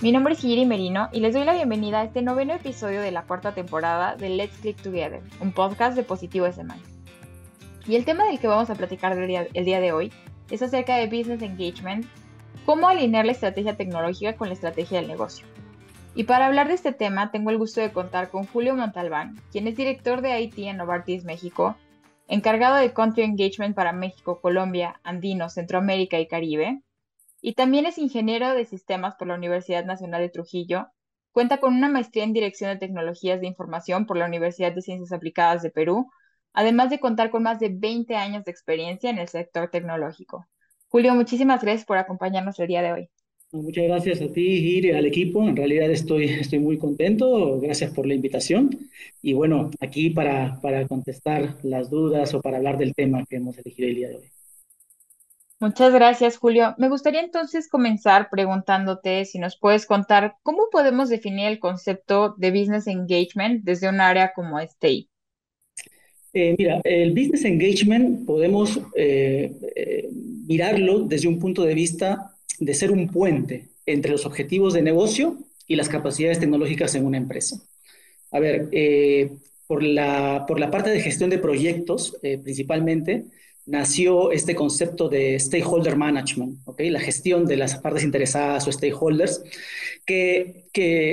Mi nombre es Hiri Merino y les doy la bienvenida a este noveno episodio de la cuarta temporada de Let's Click Together, un podcast de Positivo Semana. Y el tema del que vamos a platicar el día de hoy es acerca de Business Engagement, cómo alinear la estrategia tecnológica con la estrategia del negocio. Y para hablar de este tema tengo el gusto de contar con Julio Montalbán, quien es director de IT en Novartis México, encargado de Country Engagement para México, Colombia, Andinos, Centroamérica y Caribe, y también es ingeniero de sistemas por la Universidad Nacional de Trujillo. Cuenta con una maestría en Dirección de Tecnologías de Información por la Universidad de Ciencias Aplicadas de Perú, además de contar con más de 20 años de experiencia en el sector tecnológico. Julio, muchísimas gracias por acompañarnos el día de hoy. No, muchas gracias a ti, Gire, al equipo. En realidad estoy muy contento. Gracias por la invitación. Y bueno, aquí para contestar las dudas o para hablar del tema que hemos elegido el día de hoy. Muchas gracias, Julio. Me gustaría entonces comenzar preguntándote si nos puedes contar cómo podemos definir el concepto de Business Engagement desde un área como este. Mira, el business engagement podemos mirarlo desde un punto de vista de ser un puente entre los objetivos de negocio y las capacidades tecnológicas en una empresa. A ver, por la parte de gestión de proyectos, principalmente, nació este concepto de stakeholder management, ¿ok? La gestión de las partes interesadas o stakeholders, que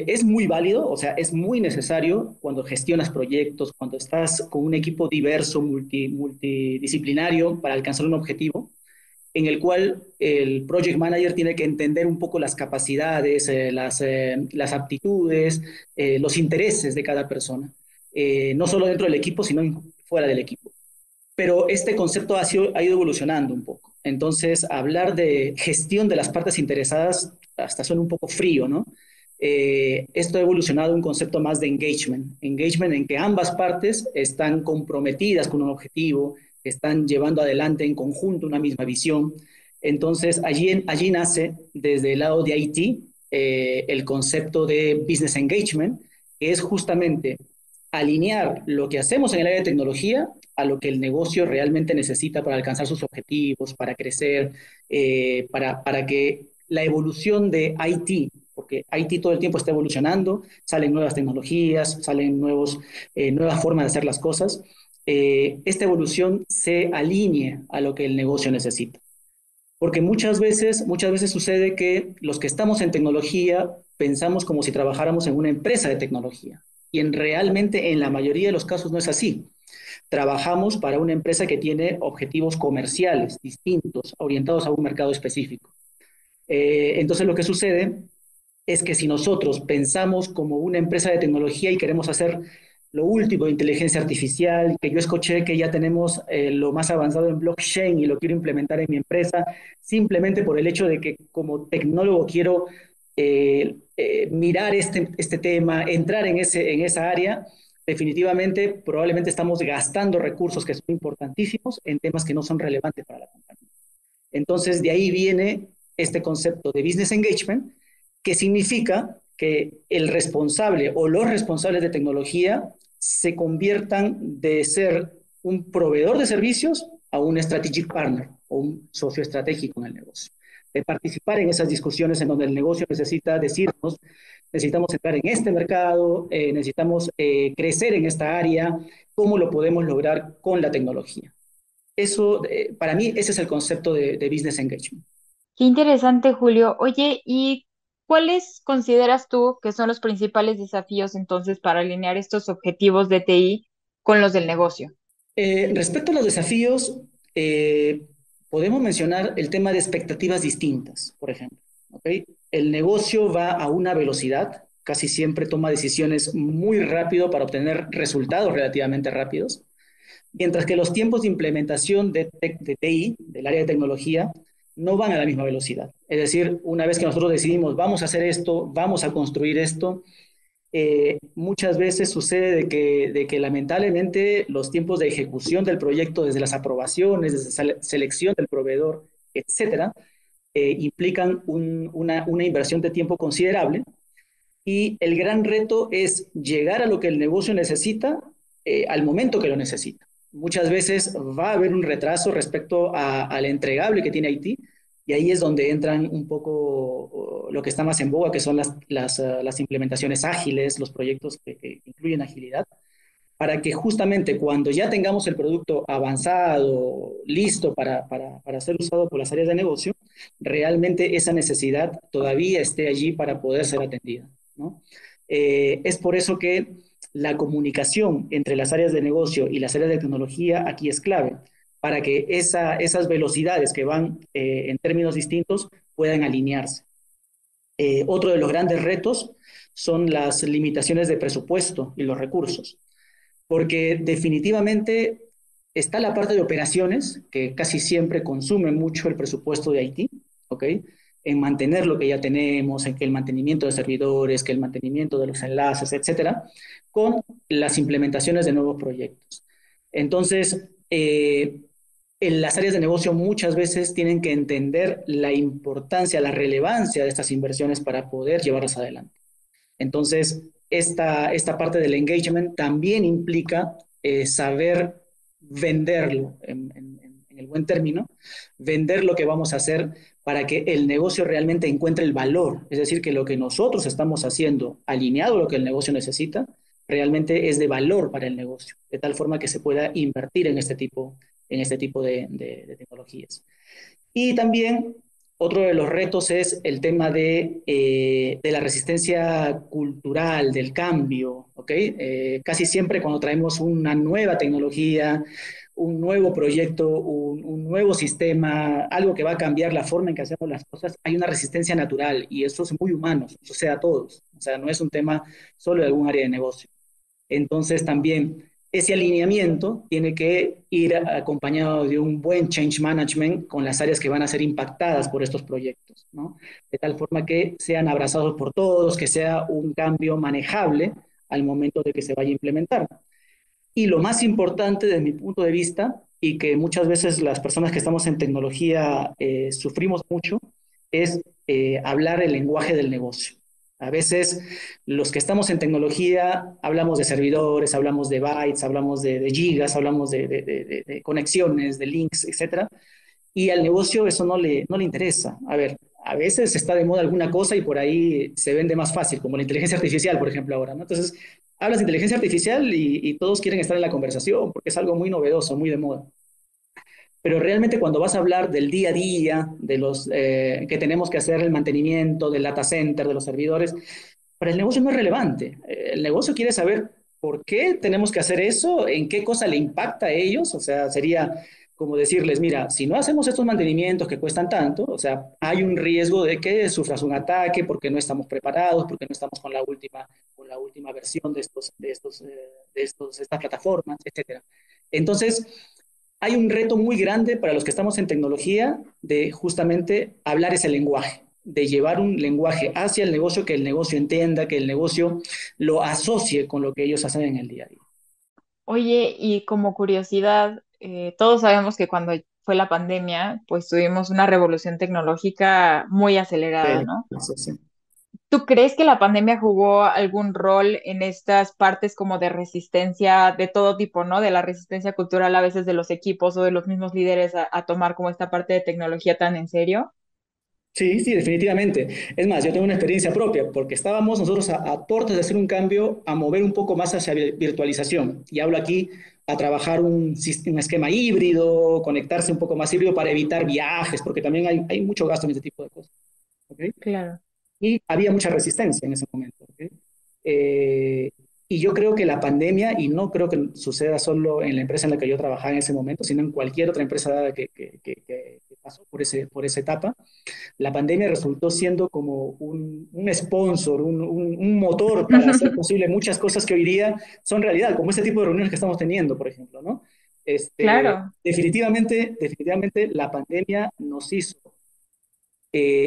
es muy válido, o sea, es muy necesario cuando gestionas proyectos, cuando estás con un equipo diverso, multidisciplinario para alcanzar un objetivo en el cual el project manager tiene que entender un poco las capacidades, las aptitudes, los intereses de cada persona, no solo dentro del equipo, sino fuera del equipo. Pero este concepto ha ido evolucionando un poco. Entonces, hablar de gestión de las partes interesadas hasta suena un poco frío, ¿no? Esto ha evolucionado a un concepto más de engagement en que ambas partes están comprometidas con un objetivo, están llevando adelante en conjunto una misma visión. Entonces, allí nace desde el lado de IT el concepto de business engagement, que es justamente alinear lo que hacemos en el área de tecnología a lo que el negocio realmente necesita para alcanzar sus objetivos, para crecer, para que la evolución de IT, porque IT todo el tiempo está evolucionando, salen nuevas tecnologías, salen nuevas formas de hacer las cosas, esta evolución se alinee a lo que el negocio necesita. Porque muchas veces sucede que los que estamos en tecnología pensamos como si trabajáramos en una empresa de tecnología. Y realmente en la mayoría de los casos no es así. Trabajamos para una empresa que tiene objetivos comerciales distintos, orientados a un mercado específico. Entonces lo que sucede es que si nosotros pensamos como una empresa de tecnología y queremos hacer lo último de inteligencia artificial, que yo escuché que ya tenemos lo más avanzado en blockchain y lo quiero implementar en mi empresa, simplemente por el hecho de que como tecnólogo quiero mirar este tema, entrar en esa área, definitivamente probablemente estamos gastando recursos que son importantísimos en temas que no son relevantes para la compañía. Entonces, de ahí viene este concepto de business engagement, que significa que el responsable o los responsables de tecnología se conviertan de ser un proveedor de servicios a un strategic partner o un socio estratégico en el negocio. De participar en esas discusiones en donde el negocio necesita decirnos, necesitamos entrar en este mercado, necesitamos crecer en esta área, ¿cómo lo podemos lograr con la tecnología? Eso, para mí, ese es el concepto de business engagement. Qué interesante, Julio. Oye, ¿y cuáles consideras tú que son los principales desafíos entonces para alinear estos objetivos de TI con los del negocio? Respecto a los desafíos, eh, podemos mencionar el tema de expectativas distintas, por ejemplo. ¿Ok? El negocio va a una velocidad, casi siempre toma decisiones muy rápido para obtener resultados relativamente rápidos, mientras que los tiempos de implementación de TI, del área de tecnología, no van a la misma velocidad. Es decir, una vez que nosotros decidimos, vamos a hacer esto, vamos a construir esto, muchas veces sucede de que lamentablemente los tiempos de ejecución del proyecto, desde las aprobaciones, desde selección del proveedor, etcétera, implican una inversión de tiempo considerable y el gran reto es llegar a lo que el negocio necesita al momento que lo necesita. Muchas veces va a haber un retraso respecto al entregable que tiene Haití, Y ahí es donde entran un poco lo que está más en boga, que son las implementaciones ágiles, los proyectos que incluyen agilidad, para que justamente cuando ya tengamos el producto avanzado, listo para ser usado por las áreas de negocio, realmente esa necesidad todavía esté allí para poder ser atendida, ¿no? Es por eso que la comunicación entre las áreas de negocio y las áreas de tecnología aquí es clave, para que esas velocidades que van en términos distintos puedan alinearse. Otro de los grandes retos son las limitaciones de presupuesto y los recursos, porque definitivamente está la parte de operaciones, que casi siempre consume mucho el presupuesto de Haití, ¿ok? En mantener lo que ya tenemos, en que el mantenimiento de servidores, que el mantenimiento de los enlaces, etcétera, con las implementaciones de nuevos proyectos. Entonces, en las áreas de negocio muchas veces tienen que entender la importancia, la relevancia de estas inversiones para poder llevarlas adelante. Entonces, esta parte del engagement también implica saber venderlo, en el buen término, vender lo que vamos a hacer para que el negocio realmente encuentre el valor. Es decir, que lo que nosotros estamos haciendo, alineado a lo que el negocio necesita, realmente es de valor para el negocio, de tal forma que se pueda invertir en este tipo de tecnologías. Y también otro de los retos es el tema de la resistencia cultural, del cambio, ¿ok? Casi siempre cuando traemos una nueva tecnología, un nuevo proyecto, un nuevo sistema, algo que va a cambiar la forma en que hacemos las cosas, hay una resistencia natural y eso es muy humano, sucede a todos. O sea, no es un tema solo de algún área de negocio. Entonces también ese alineamiento tiene que ir acompañado de un buen change management con las áreas que van a ser impactadas por estos proyectos, ¿no? De tal forma que sean abrazados por todos, que sea un cambio manejable al momento de que se vaya a implementar. Y lo más importante desde mi punto de vista, y que muchas veces las personas que estamos en tecnología sufrimos mucho, es hablar el lenguaje del negocio. A veces los que estamos en tecnología hablamos de servidores, hablamos de bytes, hablamos de gigas, hablamos de conexiones, de links, etcétera, y al negocio eso no le interesa. A ver, a veces está de moda alguna cosa y por ahí se vende más fácil, como la inteligencia artificial, por ejemplo, ahora, ¿no? Entonces, hablas de inteligencia artificial y todos quieren estar en la conversación porque es algo muy novedoso, muy de moda. Pero realmente cuando vas a hablar del día a día, de los que tenemos que hacer el mantenimiento del data center, de los servidores, para el negocio no es relevante. El negocio quiere saber por qué tenemos que hacer eso, en qué cosa le impacta a ellos. O sea, sería como decirles, mira, si no hacemos estos mantenimientos que cuestan tanto, o sea, hay un riesgo de que sufras un ataque porque no estamos preparados, porque no estamos con la última versión de estas plataformas, etcétera. Entonces, hay un reto muy grande para los que estamos en tecnología de justamente hablar ese lenguaje, de llevar un lenguaje hacia el negocio, que el negocio entienda, que el negocio lo asocie con lo que ellos hacen en el día a día. Oye, y como curiosidad, todos sabemos que cuando fue la pandemia, pues tuvimos una revolución tecnológica muy acelerada, ¿no? Sí, sí. ¿Tú crees que la pandemia jugó algún rol en estas partes como de resistencia de todo tipo, ¿no? De la resistencia cultural a veces de los equipos o de los mismos líderes a tomar como esta parte de tecnología tan en serio? Sí, sí, definitivamente. Es más, yo tengo una experiencia propia, porque estábamos nosotros a puertas de hacer un cambio, a mover un poco más hacia virtualización. Y hablo aquí a trabajar un esquema híbrido, conectarse un poco más híbrido para evitar viajes, porque también hay mucho gasto en ese tipo de cosas. ¿Ok? Claro. Y había mucha resistencia en ese momento. ¿Okay? Eh, y yo creo que la pandemia, y no creo que suceda solo en la empresa en la que yo trabajaba en ese momento, sino en cualquier otra empresa que pasó por esa etapa, la pandemia resultó siendo como un sponsor, un motor para hacer posible muchas cosas que hoy día son realidad, como este tipo de reuniones que estamos teniendo, por ejemplo, ¿no? Claro. Definitivamente la pandemia nos hizo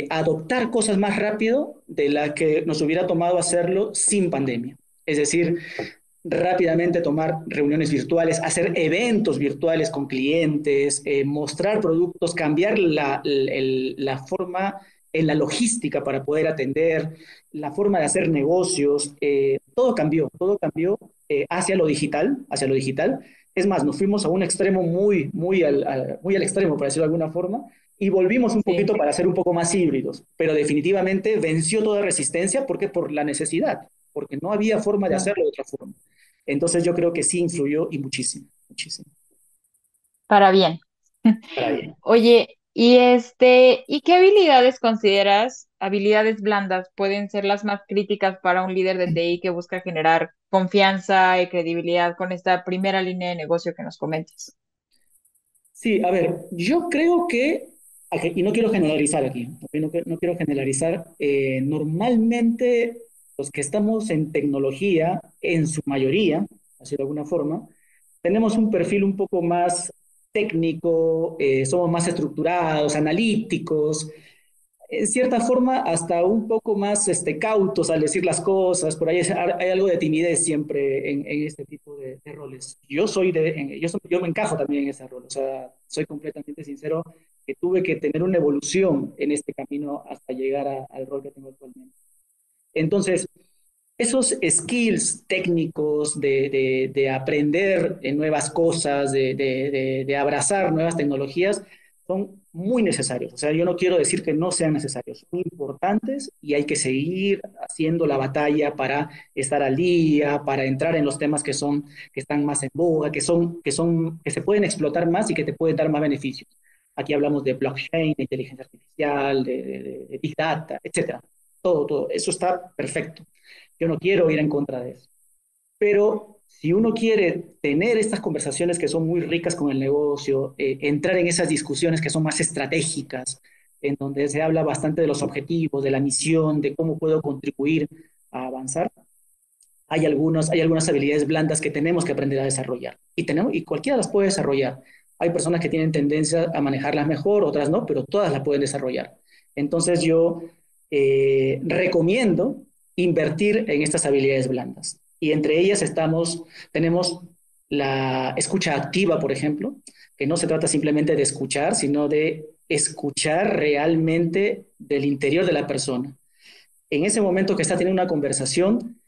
adoptar cosas más rápido de la que nos hubiera tomado hacerlo sin pandemia. Es decir, rápidamente tomar reuniones virtuales, hacer eventos virtuales con clientes, mostrar productos, cambiar la forma en la logística para poder atender, la forma de hacer negocios. todo cambió hacia lo digital, hacia lo digital. Es más, nos fuimos a un extremo muy al extremo, por decirlo de alguna forma, y volvimos un Sí, poquito para ser un poco más híbridos, pero definitivamente venció toda resistencia porque por la necesidad, porque no había forma de claro. hacerlo de otra forma. Entonces yo creo que sí influyó y muchísimo, muchísimo. Para bien. Para bien. Oye, ¿y qué habilidades consideras, habilidades blandas, pueden ser las más críticas para un líder de TI que busca generar confianza y credibilidad con esta primera línea de negocio que nos comentas? Sí, a ver, yo creo que, y no quiero generalizar aquí, ¿ok? No quiero generalizar, normalmente los que estamos en tecnología, en su mayoría, así de alguna forma, tenemos un perfil un poco más técnico, somos más estructurados, analíticos, en cierta forma hasta un poco más cautos al decir las cosas, por ahí hay algo de timidez siempre en este tipo de roles. Yo me encajo también en ese rol, o sea, soy completamente sincero que tuve que tener una evolución en este camino hasta llegar al rol que tengo actualmente. Entonces, esos skills técnicos de aprender nuevas cosas, de abrazar nuevas tecnologías, son muy necesarios. O sea, yo no quiero decir que no sean necesarios, son importantes y hay que seguir haciendo la batalla para estar al día, para entrar en los temas que están más en boga, que se pueden explotar más y que te pueden dar más beneficios. Aquí hablamos de blockchain, de inteligencia artificial, de big data, etcétera. Todo. Eso está perfecto. Yo no quiero ir en contra de eso. Pero si uno quiere tener estas conversaciones que son muy ricas con el negocio, entrar en esas discusiones que son más estratégicas, en donde se habla bastante de los objetivos, de la misión, de cómo puedo contribuir a avanzar, hay algunas habilidades blandas que tenemos que aprender a desarrollar. Y cualquiera las puede desarrollar. Hay personas que tienen tendencia a manejarlas mejor, otras no, pero todas las pueden desarrollar. Entonces yo recomiendo invertir en estas habilidades blandas. Y entre ellas tenemos la escucha activa, por ejemplo, que no se trata simplemente de escuchar, sino de escuchar realmente del interior de la persona. En ese momento que está teniendo una conversación,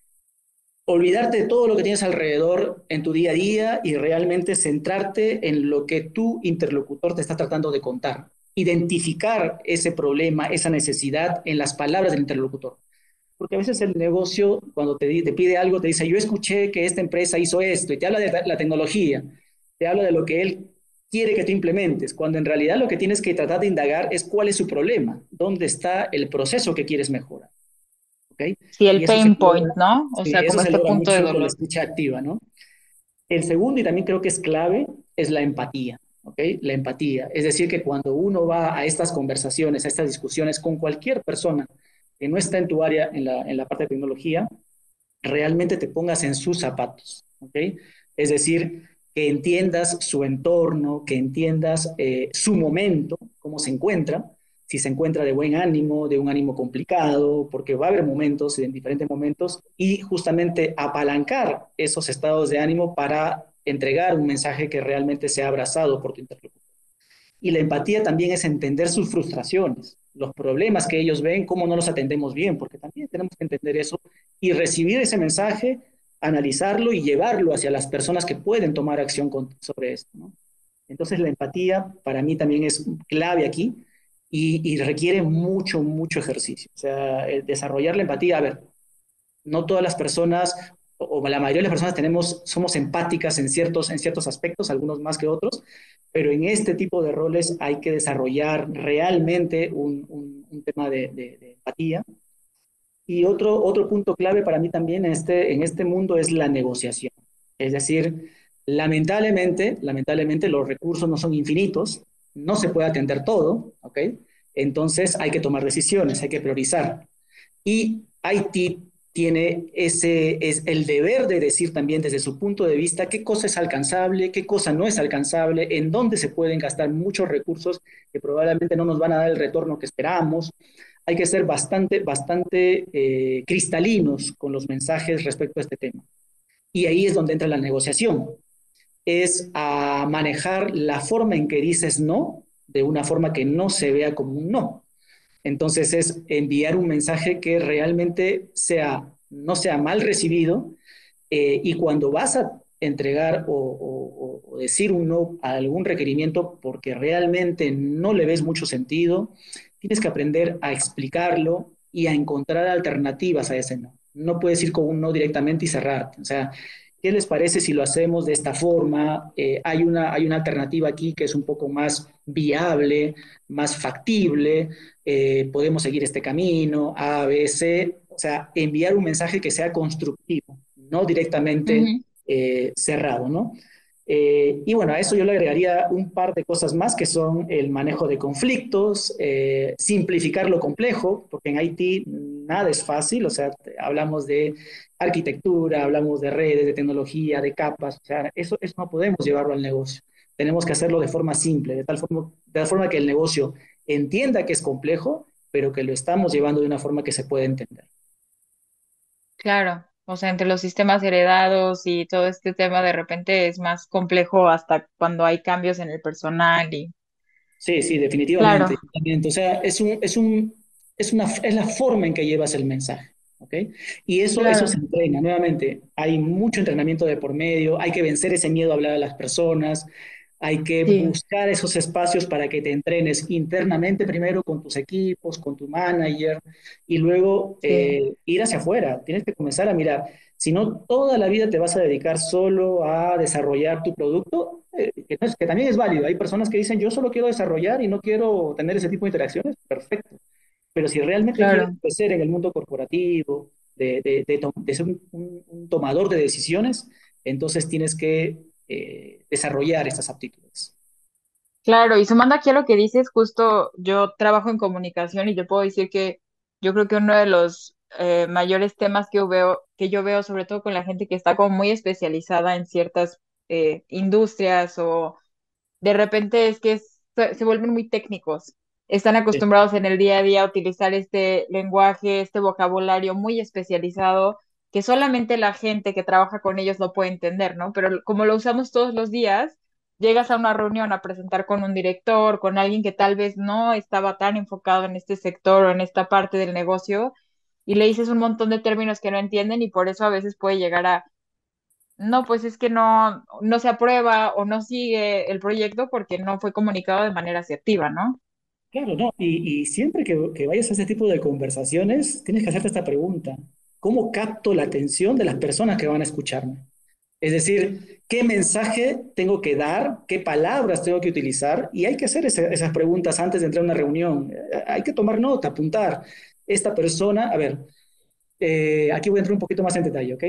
olvidarte de todo lo que tienes alrededor en tu día a día y realmente centrarte en lo que tu interlocutor te está tratando de contar. Identificar ese problema, esa necesidad en las palabras del interlocutor. Porque a veces el negocio, cuando te pide algo, te dice, yo escuché que esta empresa hizo esto y te habla de la tecnología, te habla de lo que él quiere que tú implementes, cuando en realidad lo que tienes que tratar de indagar es cuál es su problema, dónde está el proceso que quieres mejorar. ¿Ok? Sí, Y el eso se pain logra, point, ¿no? O sí, sea, eso como se este logra punto de mucho con la dolor. escucha activa, ¿no? El segundo, y también creo que es clave, es la empatía, ¿ok? La empatía. Es decir, que cuando uno va a estas conversaciones, a estas discusiones con cualquier persona que no está en tu área, en la parte de tecnología, realmente te pongas en sus zapatos, ¿ok? Es decir, que entiendas su entorno, que entiendas su momento, cómo se encuentra, si se encuentra de buen ánimo, de un ánimo complicado, porque va a haber momentos, en diferentes momentos, y justamente apalancar esos estados de ánimo para entregar un mensaje que realmente sea abrazado por tu interlocutor. Y la empatía también es entender sus frustraciones, los problemas que ellos ven, cómo no los atendemos bien, porque también tenemos que entender eso y recibir ese mensaje, analizarlo y llevarlo hacia las personas que pueden tomar acción sobre esto, ¿no? Entonces la empatía para mí también es clave aquí y requiere mucho ejercicio. O sea, desarrollar la empatía, a ver, no todas las personas o la mayoría de las personas somos empáticas en ciertos aspectos, algunos más que otros, pero en este tipo de roles hay que desarrollar realmente un tema de empatía. Y otro punto clave para mí también en este mundo es la negociación. Es decir, lamentablemente los recursos no son infinitos, no se puede atender todo, ¿ok? Entonces hay que tomar decisiones, hay que priorizar. Y Haití tiene es el deber de decir también desde su punto de vista qué cosa es alcanzable, qué cosa no es alcanzable, en dónde se pueden gastar muchos recursos que probablemente no nos van a dar el retorno que esperamos. Hay que ser bastante cristalinos con los mensajes respecto a este tema. Y ahí es donde entra la negociación. Es a manejar la forma en que dices no de una forma que no se vea como un no. Entonces es enviar un mensaje que realmente sea no sea mal recibido, y cuando vas a entregar o decir un no a algún requerimiento porque realmente no le ves mucho sentido, tienes que aprender a explicarlo y a encontrar alternativas a ese no. No puedes ir con un no directamente y cerrarte. O sea, ¿qué les parece si lo hacemos de esta forma? Hay una alternativa aquí que es un poco más viable, más factible, podemos seguir este camino, A, B, C, o sea, enviar un mensaje que sea constructivo, no directamente Ujú. cerrado, ¿no? Y bueno, a eso yo le agregaría un par de cosas más que son el manejo de conflictos, simplificar lo complejo, porque en Haití nada es fácil, o sea, hablamos de arquitectura, hablamos de redes, de tecnología, de capas, o sea, eso no podemos llevarlo al negocio. Tenemos que hacerlo de forma simple, de tal forma que el negocio entienda que es complejo, pero que lo estamos llevando de una forma que se puede entender. Claro, o sea, entre los sistemas heredados y todo este tema de repente es más complejo hasta cuando hay cambios en el personal y Sí, sí, definitivamente. claro, O sea, es la forma en que llevas el mensaje, ¿ok? Y eso se claro, entrena. Nuevamente, hay mucho entrenamiento de por medio, hay que vencer ese miedo a hablar a las personas, hay que sí, buscar esos espacios para que te entrenes internamente primero con tus equipos, con tu manager, y luego sí, ir hacia afuera. Tienes que comenzar a mirar. Si no, toda la vida te vas a dedicar solo a desarrollar tu producto, que también es válido. Hay personas que dicen, yo solo quiero desarrollar y no quiero tener ese tipo de interacciones, perfecto. Pero si realmente quieres claro. crecer en el mundo corporativo, de ser un tomador de decisiones, entonces tienes que desarrollar estas aptitudes. Claro, y sumando aquí a lo que dices, justo yo trabajo en comunicación y yo puedo decir que yo creo que uno de los mayores temas que yo veo, sobre todo con la gente que está como muy especializada en ciertas industrias o de repente es que se vuelven muy técnicos. Están Sí, acostumbrados en el día a día a utilizar este lenguaje, este vocabulario muy especializado que solamente la gente que trabaja con ellos lo puede entender, ¿no? Pero como lo usamos todos los días, llegas a una reunión a presentar con un director, con alguien que tal vez no estaba tan enfocado en este sector o en esta parte del negocio, y le dices un montón de términos que no entienden y por eso a veces puede llegar a no, pues es que no se aprueba o no sigue el proyecto porque no fue comunicado de manera asertiva, ¿no? claro, ¿no? Y siempre que vayas a ese tipo de conversaciones, tienes que hacerte esta pregunta. ¿Cómo capto la atención de las personas que van a escucharme? Es decir, ¿qué mensaje tengo que dar? ¿Qué palabras tengo que utilizar? Y hay que hacer esas preguntas antes de entrar a una reunión. Hay que tomar nota, apuntar. Esta persona, a ver, aquí voy a entrar un poquito más en detalle, ¿ok?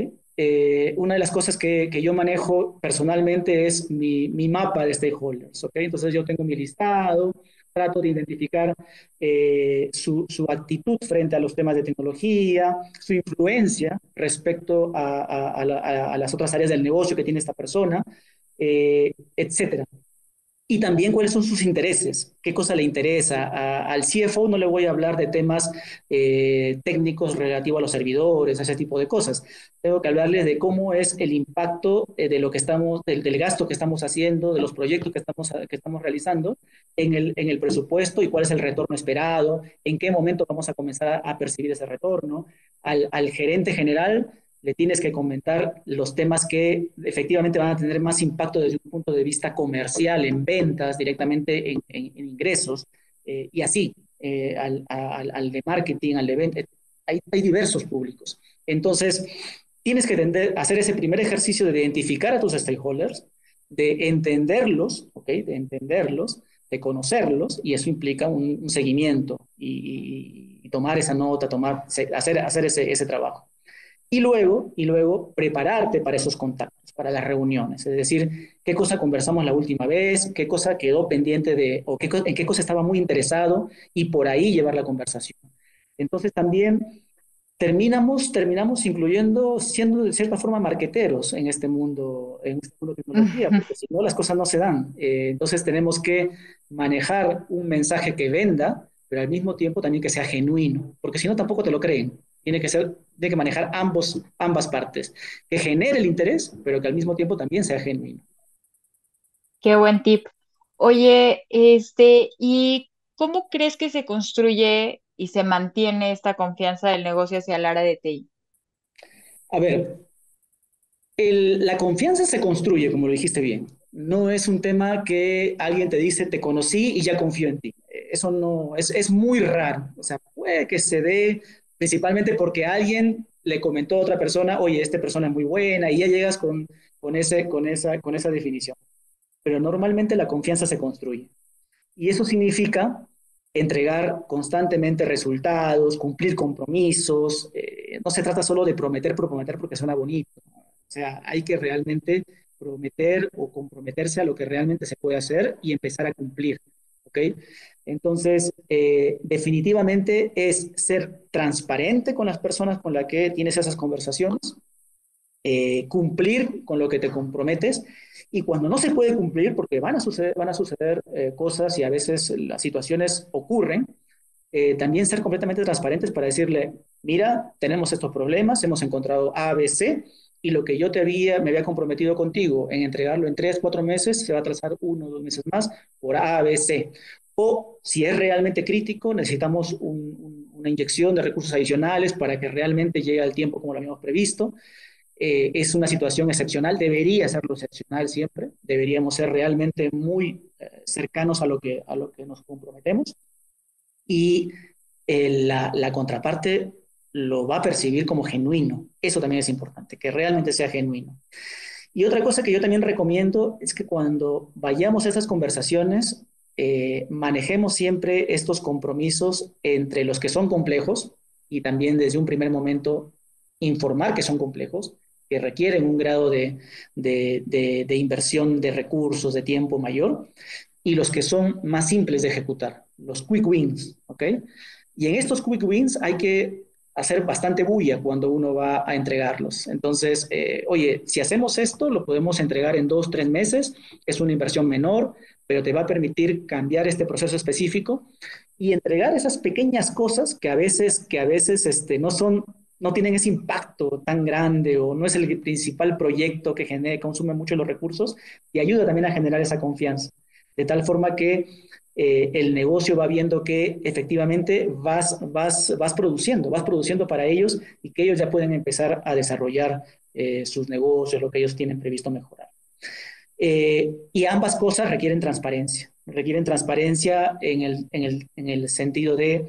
Una de las cosas que yo manejo personalmente es mi mapa de stakeholders, ¿ok? Entonces yo tengo mi listado, trato de identificar su actitud frente a los temas de tecnología, su influencia respecto a las otras áreas del negocio que tiene esta persona, etcétera. Y también cuáles son sus intereses, qué cosa le interesa. Al CFO no le voy a hablar de temas técnicos relativos a los servidores, a ese tipo de cosas. Tengo que hablarles de cómo es el impacto de lo que estamos, del gasto que estamos haciendo, de los proyectos que estamos realizando en el presupuesto y cuál es el retorno esperado, en qué momento vamos a comenzar a percibir ese retorno. Al gerente general le tienes que comentar los temas que efectivamente van a tener más impacto desde un punto de vista comercial, en ventas, directamente en ingresos, y así, al de marketing, al de ventas. Hay diversos públicos. Entonces, tienes que hacer ese primer ejercicio de identificar a tus stakeholders, de entenderlos, ¿ok? De entenderlos, de conocerlos, y eso implica un seguimiento y tomar esa nota, hacer ese trabajo. Y luego prepararte para esos contactos, para las reuniones. Es decir, qué cosa conversamos la última vez, qué cosa quedó pendiente o en qué cosa estaba muy interesado y por ahí llevar la conversación. Entonces también terminamos incluyendo, siendo de cierta forma marqueteros en este mundo de tecnología, porque si no las cosas no se dan. Entonces tenemos que manejar un mensaje que venda, pero al mismo tiempo también que sea genuino, porque si no tampoco te lo creen. Tiene que manejar ambas partes, que genere el interés, pero que al mismo tiempo también sea genuino. Qué buen tip. Oye, ¿y cómo crees que se construye y se mantiene esta confianza del negocio hacia el área de TI? A ver, la confianza se construye, como lo dijiste bien. No es un tema que alguien te dice, te conocí y ya confío en ti. Eso no, es muy raro. O sea, puede que se dé principalmente porque alguien le comentó a otra persona, oye, esta persona es muy buena, y ya llegas con esa definición. Pero normalmente la confianza se construye. Y eso significa entregar constantemente resultados, cumplir compromisos. No se trata solo de prometer por prometer porque suena bonito. O sea, hay que realmente prometer o comprometerse a lo que realmente se puede hacer y empezar a cumplir. ¿Ok? Entonces, definitivamente es ser transparente con las personas con las que tienes esas conversaciones, cumplir con lo que te comprometes y cuando no se puede cumplir, porque van a suceder cosas y a veces las situaciones ocurren, también ser completamente transparentes para decirle, mira, tenemos estos problemas, hemos encontrado A, B, C, y lo que me había comprometido contigo en entregarlo en 3, 4 meses, se va a atrasar 1 o 2 meses más por A, B, C. O si es realmente crítico, necesitamos una inyección de recursos adicionales para que realmente llegue al tiempo como lo habíamos previsto. Es una situación excepcional, debería serlo excepcional siempre, deberíamos ser realmente muy cercanos a lo que nos comprometemos y la contraparte lo va a percibir como genuino. Eso también es importante, que realmente sea genuino. Y otra cosa que yo también recomiendo es que cuando vayamos a estas conversaciones, manejemos siempre estos compromisos entre los que son complejos y también desde un primer momento informar que son complejos, que requieren un grado de inversión de recursos, de tiempo mayor, y los que son más simples de ejecutar, los quick wins, ¿ok? Y en estos quick wins hay que hacer bastante bulla cuando uno va a entregarlos. Entonces, oye, si hacemos esto, lo podemos entregar en 2, 3 meses, es una inversión menor, pero te va a permitir cambiar este proceso específico y entregar esas pequeñas cosas que a veces no son, no tienen ese impacto tan grande o no es el principal proyecto que consume mucho los recursos y ayuda también a generar esa confianza. De tal forma que el negocio va viendo que efectivamente vas produciendo para ellos y que ellos ya pueden empezar a desarrollar sus negocios, lo que ellos tienen previsto mejorar. Y ambas cosas requieren transparencia en el sentido de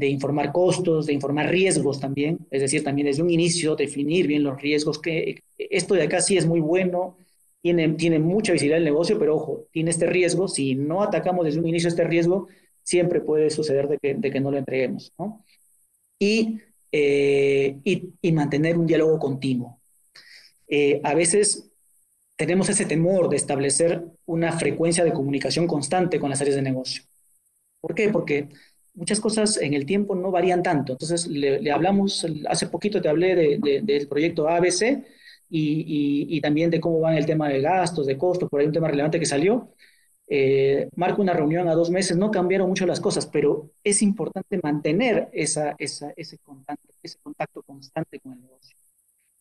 informar costos, de informar riesgos también, es decir, también desde un inicio definir bien los riesgos, que esto de acá sí es muy bueno, tiene mucha visibilidad el negocio, pero ojo, tiene este riesgo, si no atacamos desde un inicio este riesgo, siempre puede suceder de que no lo entreguemos, ¿no? Y, y mantener un diálogo continuo. A veces tenemos ese temor de establecer una frecuencia de comunicación constante con las áreas de negocio. ¿Por qué? Porque muchas cosas en el tiempo no varían tanto. Entonces, le hablamos, hace poquito te hablé del proyecto ABC y también de cómo va en el tema de gastos, de costos, por ahí un tema relevante que salió. Marco una reunión a 2 meses, no cambiaron mucho las cosas, pero es importante mantener ese contacto constante con el negocio.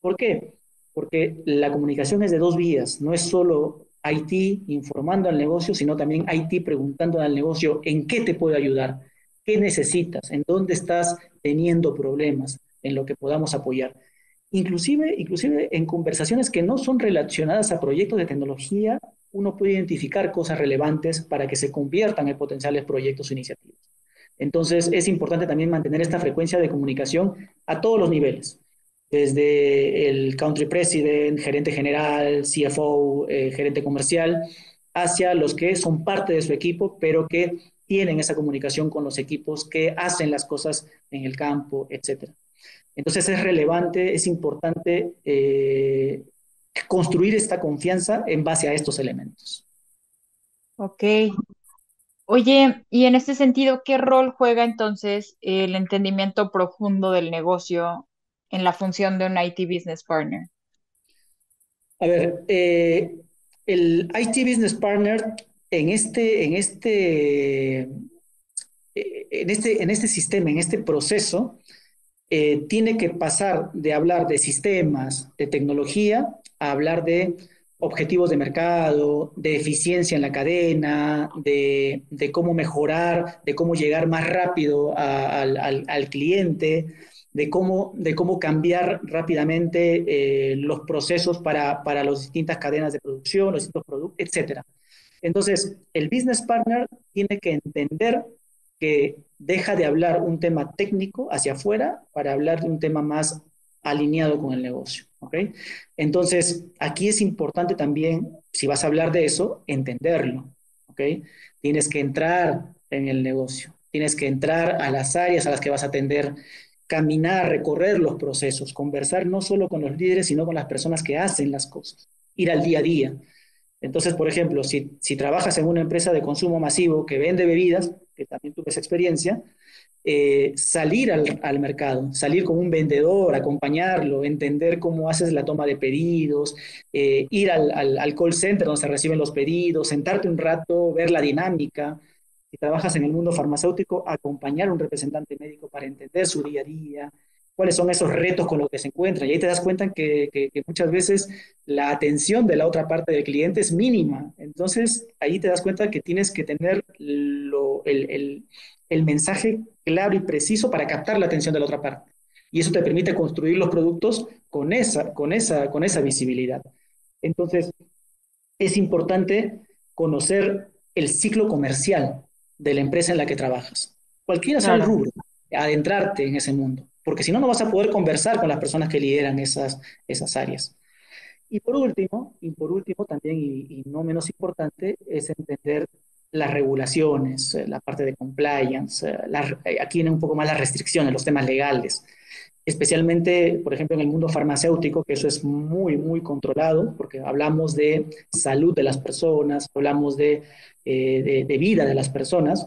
¿Por qué? Porque la comunicación es de dos vías, no es solo IT informando al negocio, sino también IT preguntando al negocio en qué te puedo ayudar, qué necesitas, en dónde estás teniendo problemas, en lo que podamos apoyar. Inclusive en conversaciones que no son relacionadas a proyectos de tecnología, uno puede identificar cosas relevantes para que se conviertan en potenciales proyectos o iniciativas. Entonces, es importante también mantener esta frecuencia de comunicación a todos los niveles, desde el country president, gerente general, CFO, gerente comercial, hacia los que son parte de su equipo, pero que tienen esa comunicación con los equipos que hacen las cosas en el campo, etcétera. Entonces es relevante, es importante construir esta confianza en base a estos elementos. Ok. Oye, y en este sentido, ¿qué rol juega entonces el entendimiento profundo del negocio en la función de un IT Business Partner? A ver, el IT Business Partner en este sistema, en este proceso, tiene que pasar de hablar de sistemas, de tecnología, a hablar de objetivos de mercado, de eficiencia en la cadena, de cómo mejorar, de cómo llegar más rápido al cliente, de cómo cambiar rápidamente los procesos para las distintas cadenas de producción, los distintos productos, etcétera. Entonces, el business partner tiene que entender que deja de hablar un tema técnico hacia afuera para hablar de un tema más alineado con el negocio. ¿Ok? Entonces, aquí es importante también, si vas a hablar de eso, entenderlo. ¿Ok? Tienes que entrar en el negocio, tienes que entrar a las áreas a las que vas a atender, caminar, recorrer los procesos, conversar no solo con los líderes, sino con las personas que hacen las cosas, ir al día a día. Entonces, por ejemplo, si trabajas en una empresa de consumo masivo que vende bebidas, que también tuve esa experiencia, salir al mercado, salir como un vendedor, acompañarlo, entender cómo haces la toma de pedidos, ir al call center donde se reciben los pedidos, sentarte un rato, ver la dinámica. Si trabajas en el mundo farmacéutico, acompañar a un representante médico para entender su día a día, cuáles son esos retos con los que se encuentra. Y ahí te das cuenta que muchas veces la atención de la otra parte del cliente es mínima. Entonces, ahí te das cuenta que tienes que tener el mensaje claro y preciso para captar la atención de la otra parte. Y eso te permite construir los productos con esa visibilidad. Entonces, es importante conocer el ciclo comercial de la empresa en la que trabajas. Cualquiera sea el Claro. rubro, adentrarte en ese mundo, porque si no, no vas a poder conversar con las personas que lideran esas áreas. Y por último también, y no menos importante, es entender las regulaciones, la parte de compliance, aquí vienen un poco más las restricciones, los temas legales, especialmente, por ejemplo, en el mundo farmacéutico, que eso es muy, muy controlado, porque hablamos de salud de las personas, hablamos de vida de las personas.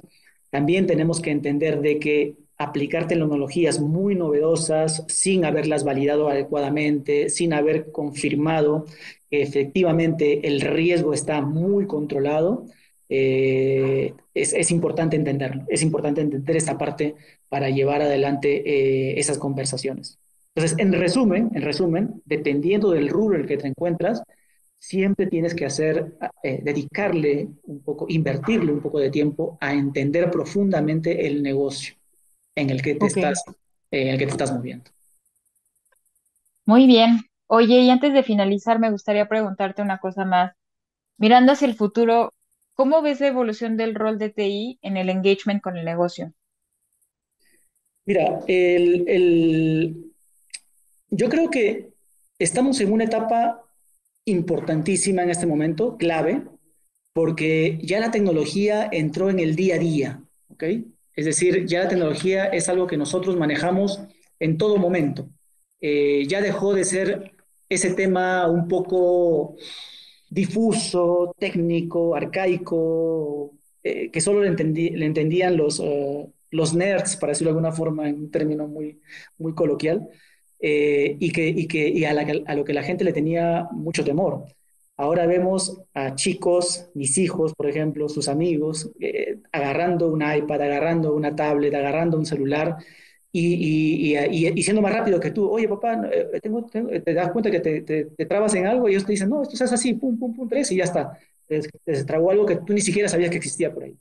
También tenemos que entender de que aplicar tecnologías muy novedosas sin haberlas validado adecuadamente, sin haber confirmado que efectivamente el riesgo está muy controlado, es importante entenderlo, es importante entender esta parte para llevar adelante esas conversaciones. Entonces, en resumen, dependiendo del rubro en el que te encuentras, siempre tienes que dedicarle un poco, invertirle un poco de tiempo a entender profundamente el negocio en el que te Ok. estás, en el que te estás moviendo. Muy bien. Oye, y antes de finalizar, me gustaría preguntarte una cosa más. Mirando hacia el futuro, ¿cómo ves la evolución del rol de TI en el engagement con el negocio? Mira, yo creo que estamos en una etapa importantísima en este momento, clave, porque ya la tecnología entró en el día a día, ¿ok? Es decir, ya la tecnología es algo que nosotros manejamos en todo momento. Ya dejó de ser ese tema un poco difuso, técnico, arcaico, que solo le entendían los nerds, para decirlo de alguna forma, en un término muy, muy coloquial, y a lo que la gente le tenía mucho temor. Ahora vemos a chicos, mis hijos, por ejemplo, sus amigos, agarrando un iPad, agarrando una tablet, agarrando un celular y siendo más rápido que tú. Oye, papá, te das cuenta que te trabas en algo y ellos te dicen, no, esto se hace así, pum, pum, pum, tres y ya está. Te trabó algo que tú ni siquiera sabías que existía por ahí.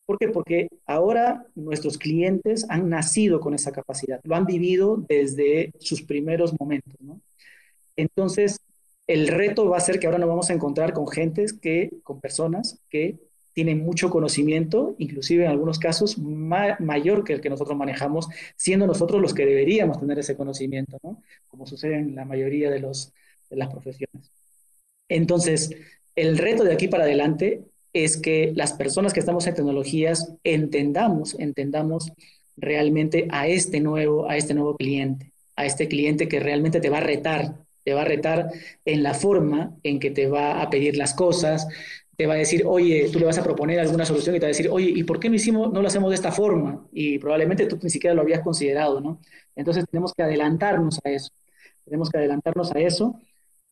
¿Por qué? Porque ahora nuestros clientes han nacido con esa capacidad, lo han vivido desde sus primeros momentos, ¿no? Entonces, el reto va a ser que ahora nos vamos a encontrar con personas que tienen mucho conocimiento, inclusive en algunos casos mayor que el que nosotros manejamos, siendo nosotros los que deberíamos tener ese conocimiento, ¿no? Como sucede en la mayoría de las profesiones. Entonces, el reto de aquí para adelante es que las personas que estamos en tecnologías entendamos realmente a este nuevo cliente, a este cliente que realmente te va a retar en la forma en que te va a pedir las cosas, te va a decir, oye, tú le vas a proponer alguna solución y te va a decir, oye, ¿y por qué no lo hacemos de esta forma? Y probablemente tú ni siquiera lo habías considerado, ¿no? Entonces tenemos que adelantarnos a eso, tenemos que adelantarnos a eso,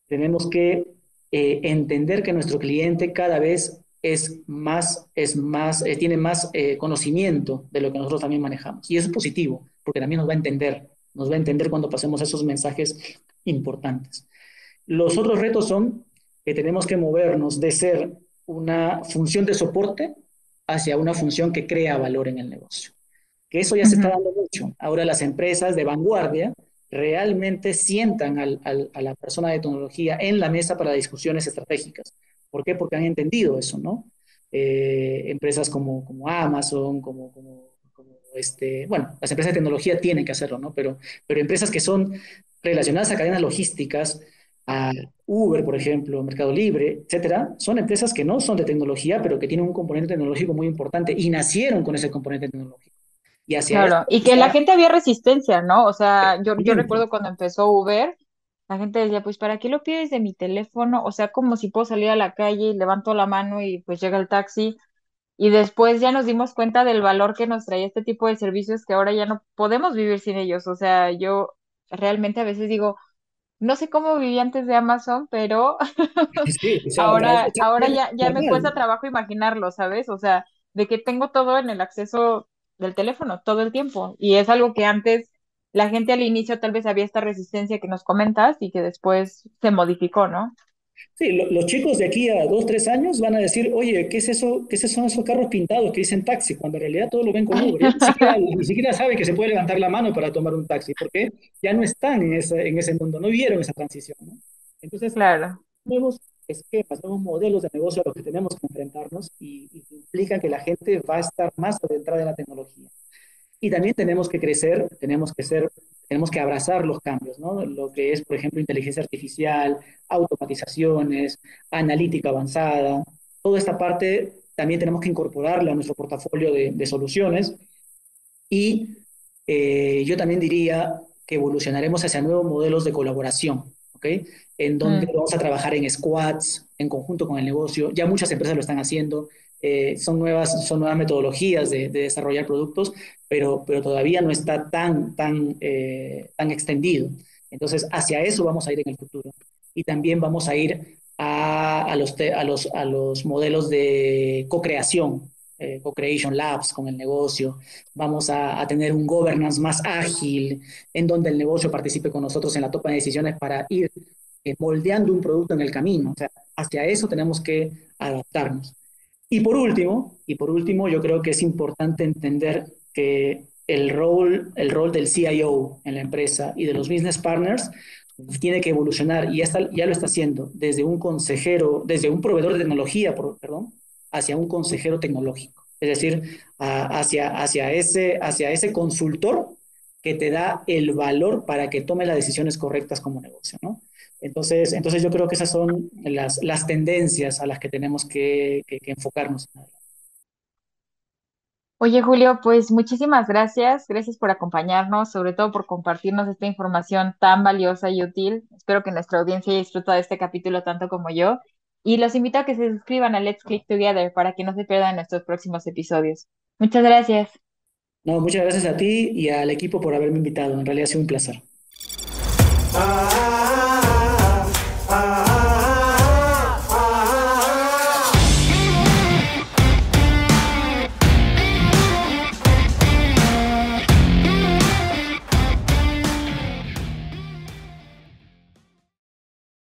tenemos que entender que nuestro cliente cada vez tiene más conocimiento de lo que nosotros también manejamos. Y eso es positivo, porque también nos va a entender cuando pasemos esos mensajes importantes. Los otros retos son que tenemos que movernos de ser una función de soporte hacia una función que crea valor en el negocio. que eso ya se está Ujú. dando mucho. Ahora las empresas de vanguardia realmente sientan a la persona de tecnología en la mesa para discusiones estratégicas. ¿Por qué? Porque han entendido eso, ¿no? Empresas como Amazon, bueno, las empresas de tecnología tienen que hacerlo, ¿no? Pero empresas que son relacionadas a cadenas logísticas, a Uber, por ejemplo, Mercado Libre, etcétera, son empresas que no son de tecnología, pero que tienen un componente tecnológico muy importante y nacieron con ese componente tecnológico. Y hacia eso Claro, y que la está gente había resistencia, ¿no? O sea, yo exactamente. recuerdo cuando empezó Uber, la gente decía, pues, ¿para qué lo pides de mi teléfono? O sea, como si puedo salir a la calle y levanto la mano y pues llega el taxi. Y después ya nos dimos cuenta del valor que nos traía este tipo de servicios que ahora ya no podemos vivir sin ellos. O sea, yo realmente a veces digo, no sé cómo viví antes de Amazon, pero Sí, o sea, ahora ya me cuesta normal. trabajo imaginarlo, ¿sabes? O sea, de que tengo todo en el acceso del teléfono todo el tiempo. Y es algo que antes la gente al inicio tal vez había esta resistencia que nos comentas y que después se modificó, ¿no? Sí, los chicos de aquí a 2, 3 años van a decir, oye, ¿qué es eso? ¿Qué son esos carros pintados que dicen taxi? Cuando en realidad todo lo ven con Uber. Ya ni siquiera saben que se puede levantar la mano para tomar un taxi, porque ya no están en ese mundo, no vieron esa transición, ¿no? Entonces, Claro. nuevos esquemas, nuevos modelos de negocio a los que tenemos que enfrentarnos y implican que la gente va a estar más adentrada en la tecnología. Y también tenemos que crecer, tenemos que abrazar los cambios, ¿no? Lo que es, por ejemplo, inteligencia artificial, automatizaciones, analítica avanzada. Toda esta parte también tenemos que incorporarla a nuestro portafolio de soluciones y yo también diría que evolucionaremos hacia nuevos modelos de colaboración, ¿ok? En donde Mm. vamos a trabajar en squads, en conjunto con el negocio. Ya muchas empresas lo están haciendo. Son nuevas metodologías de desarrollar productos, pero todavía no está tan extendido. Entonces, hacia eso vamos a ir en el futuro. Y también vamos a ir a los modelos de co-creación, co-creation labs con el negocio. Vamos a tener un governance más ágil, en donde el negocio participe con nosotros en la toma de decisiones para ir moldeando un producto en el camino. O sea, hacia eso tenemos que adaptarnos. Y por último, yo creo que es importante entender que el rol del CIO en la empresa y de los business partners tiene que evolucionar y ya lo está haciendo desde un proveedor de tecnología, perdón, hacia un consejero tecnológico. Es decir, hacia ese consultor que te da el valor para que tome las decisiones correctas como negocio, ¿no? Entonces yo creo que esas son las tendencias a las que tenemos que enfocarnos. Oye, Julio, pues muchísimas gracias. Gracias por acompañarnos, sobre todo por compartirnos esta información tan valiosa y útil. Espero que nuestra audiencia haya disfrutado de este capítulo tanto como yo. Y los invito a que se suscriban a Let's Click Together para que no se pierdan nuestros próximos episodios. Muchas gracias. No, muchas gracias a ti y al equipo por haberme invitado. En realidad ha sido un placer.